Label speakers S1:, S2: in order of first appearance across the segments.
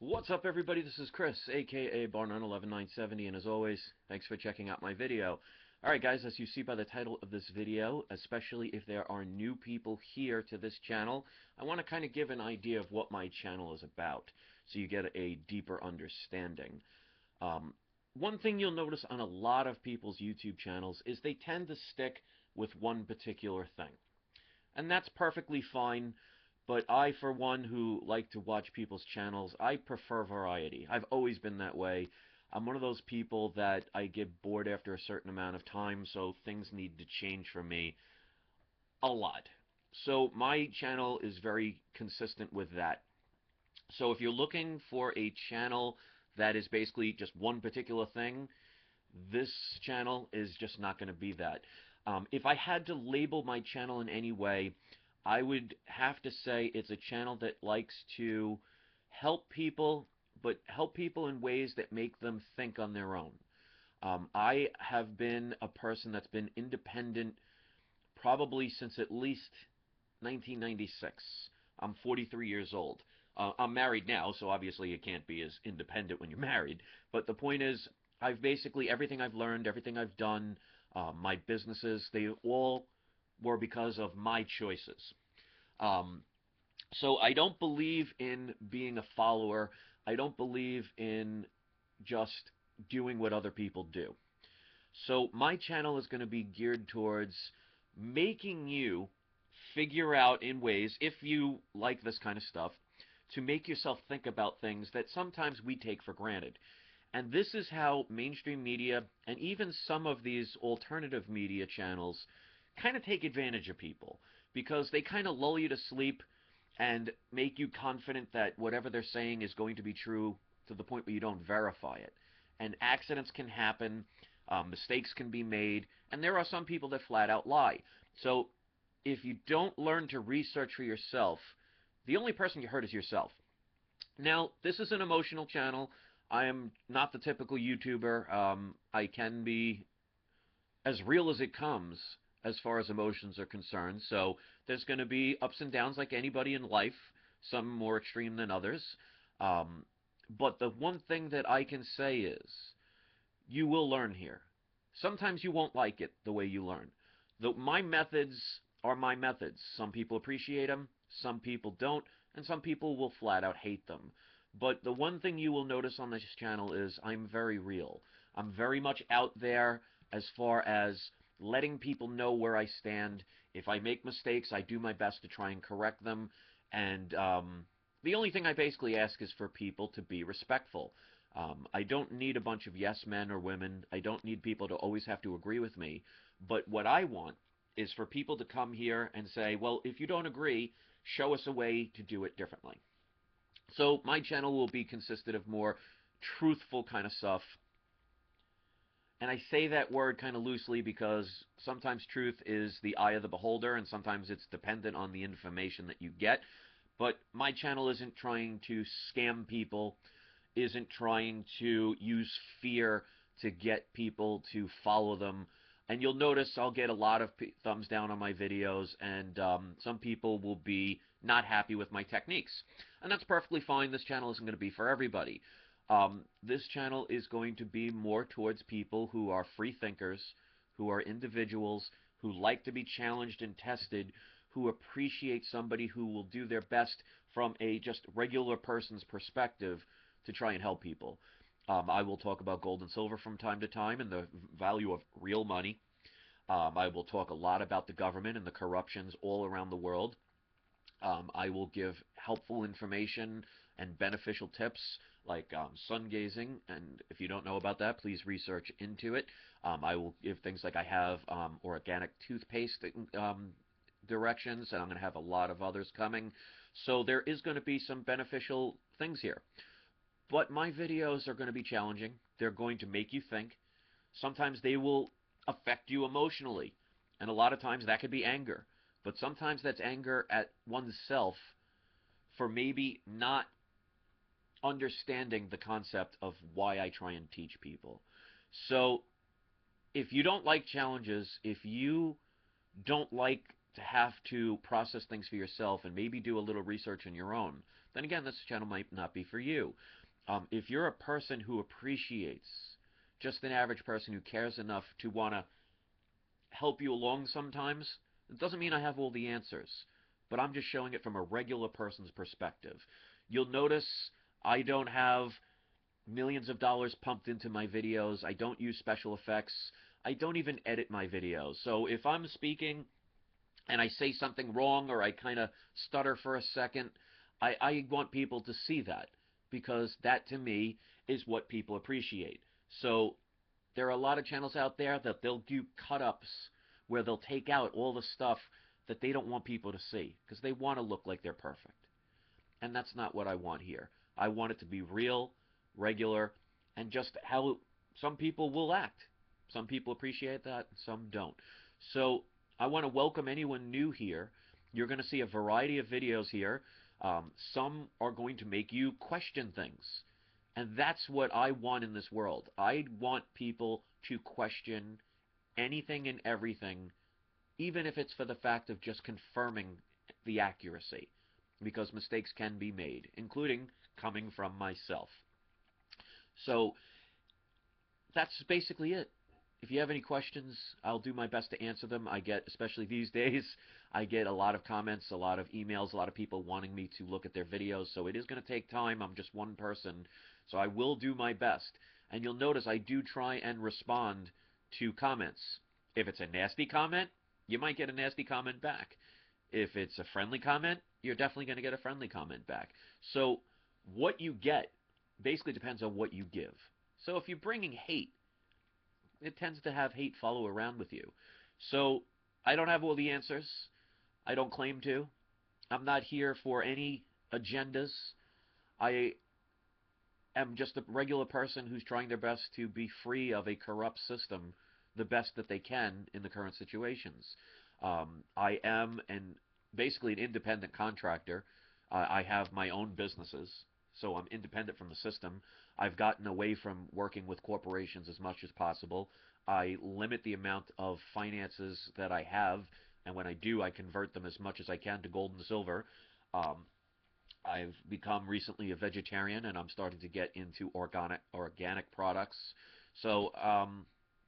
S1: What's up, everybody? This is Chris, aka Barnum11970, and as always, thanks for checking out my video. Alright guys, as you see by the title of this video, especially if there are new people here to this channel, I want to kind of give an idea of what my channel is about, so you get a deeper understanding. One thing you'll notice on a lot of people's YouTube channels is they tend to stick with one particular thing. And that's perfectly fine. But I, for one, who like to watch people's channels, I prefer variety. I've always been that way. I'm one of those people that I get bored after a certain amount of time, so things need to change for me a lot. So my channel is very consistent with that. So if you're looking for a channel that is basically just one particular thing, this channel is just not going to be that. If I had to label my channel in any way, I would have to say it's a channel that likes to help people, but help people in ways that make them think on their own. I have been a person that's been independent probably since at least 1996. I'm 43 years old. I'm married now, so obviously you can't be as independent when you're married. But the point is, I've basically, everything I've learned, everything I've done, my businesses, they all were because of my choices. Um, so I don't believe in being a follower. I don't believe in just doing what other people do. So my channel is going to be geared towards making you figure out in ways, if you like this kind of stuff, to make yourself think about things that sometimes we take for granted. And this is how mainstream media and even some of these alternative media channels kind of take advantage of people, because they kind of lull you to sleep and make you confident that whatever they're saying is going to be true to the point where you don't verify it. And accidents can happen, mistakes can be made, and there are some people that flat out lie. So if you don't learn to research for yourself, the only person you hurt is yourself. Now, this is an emotional channel. I am not the typical YouTuber. I can be as real as it comes as far as emotions are concerned. So there's going to be ups and downs like anybody in life, some more extreme than others. Um, but the one thing that I can say is you will learn here. Sometimes you won't like it the way you learn. My methods are my methods. Some people appreciate them, some people don't, and some people will flat out hate them. But the one thing you will notice on this channel is I'm very real. I'm very much out there as far as letting people know where I stand. If I make mistakes, I do my best to try and correct them. And the only thing I basically ask is for people to be respectful. I don't need a bunch of yes men or women. I don't need people to always have to agree with me. But what I want is for people to come here and say, well, if you don't agree, show us a way to do it differently. So my channel will be consisted of more truthful kind of stuff. And I say that word kind of loosely because sometimes truth is the eye of the beholder, and sometimes it's dependent on the information that you get. But my channel isn't trying to scam people, isn't trying to use fear to get people to follow them. And you'll notice I'll get a lot of thumbs down on my videos, and some people will be not happy with my techniques. And that's perfectly fine. This channel isn't going to be for everybody. This channel is going to be more towards people who are free thinkers, who are individuals, who like to be challenged and tested, who appreciate somebody who will do their best from a just regular person's perspective to try and help people. I will talk about gold and silver from time to time and the value of real money. I will talk a lot about the government and the corruptions all around the world. I will give helpful information and beneficial tips like sun gazing, and if you don't know about that, please research into it. I will give things like I have organic toothpaste directions, and I'm going to have a lot of others coming. So there is going to be some beneficial things here. But my videos are going to be challenging. They're going to make you think. Sometimes they will affect you emotionally, and a lot of times that could be anger. But sometimes that's anger at oneself for maybe not understanding the concept of why I try and teach people. So if you don't like challenges, if you don't like to have to process things for yourself and maybe do a little research on your own, then again, this channel might not be for you. If you're a person who appreciates, just an average person who cares enough to want to help you along sometimes, it doesn't mean I have all the answers, but I'm just showing it from a regular person's perspective. You'll notice I don't have millions of dollars pumped into my videos. I don't use special effects. I don't even edit my videos. So if I'm speaking and I say something wrong or I kind of stutter for a second, I want people to see that, because that to me is what people appreciate. So there are a lot of channels out there that they'll do cut-ups where they'll take out all the stuff that they don't want people to see because they want to look like they're perfect. And that's not what I want here. I want it to be real, regular, and just how some people will act. Some people appreciate that, some don't. So I want to welcome anyone new here. You're going to see a variety of videos here. Some are going to make you question things. And that's what I want in this world. I want people to question anything and everything, even if it's for the fact of just confirming the accuracy, because mistakes can be made, including coming from myself. So that's basically it. If you have any questions, I'll do my best to answer them. I get, especially these days, I get a lot of comments, a lot of emails, a lot of people wanting me to look at their videos. So it is going to take time. I'm just one person. So I will do my best. And you'll notice I do try and respond to comments. If it's a nasty comment, you might get a nasty comment back. If it's a friendly comment, you're definitely going to get a friendly comment back. So what you get basically depends on what you give. So if you're bringing hate, it tends to have hate follow around with you. So I don't have all the answers. I don't claim to. I'm not here for any agendas. I am just a regular person who's trying their best to be free of a corrupt system the best that they can in the current situations. I am basically an independent contractor. I have my own businesses, so I'm independent from the system. I've gotten away from working with corporations as much as possible. I limit the amount of finances that I have, and when I do, I convert them as much as I can to gold and silver. I've become recently a vegetarian, and I'm starting to get into organic products. So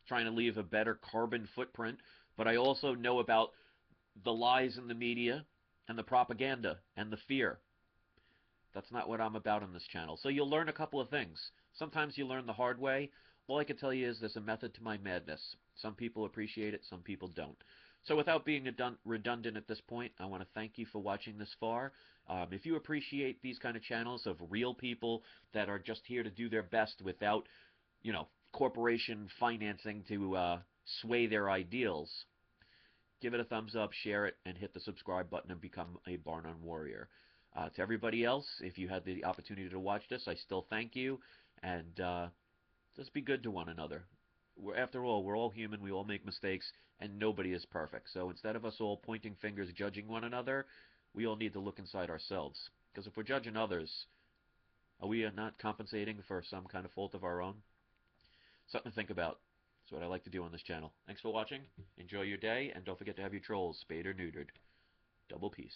S1: trying to leave a better carbon footprint, but I also know about the lies in the media and the propaganda and the fear. That's not what I'm about on this channel. So you'll learn a couple of things. Sometimes you learn the hard way. All I can tell you is there's a method to my madness. Some people appreciate it, some people don't. So without being redundant at this point, I want to thank you for watching this far. If you appreciate these kind of channels of real people that are just here to do their best without, corporation financing to sway their ideals, give it a thumbs up, share it, and hit the subscribe button and become a Bar None Warrior. To everybody else, if you had the opportunity to watch this, I still thank you, and just be good to one another. After all, we're all human, we all make mistakes, and nobody is perfect. So instead of us all pointing fingers, judging one another, we all need to look inside ourselves. Because if we're judging others, are we not compensating for some kind of fault of our own? Something to think about. That's what I like to do on this channel. Thanks for watching. Enjoy your day, and don't forget to have your trolls spayed or neutered. Double peace.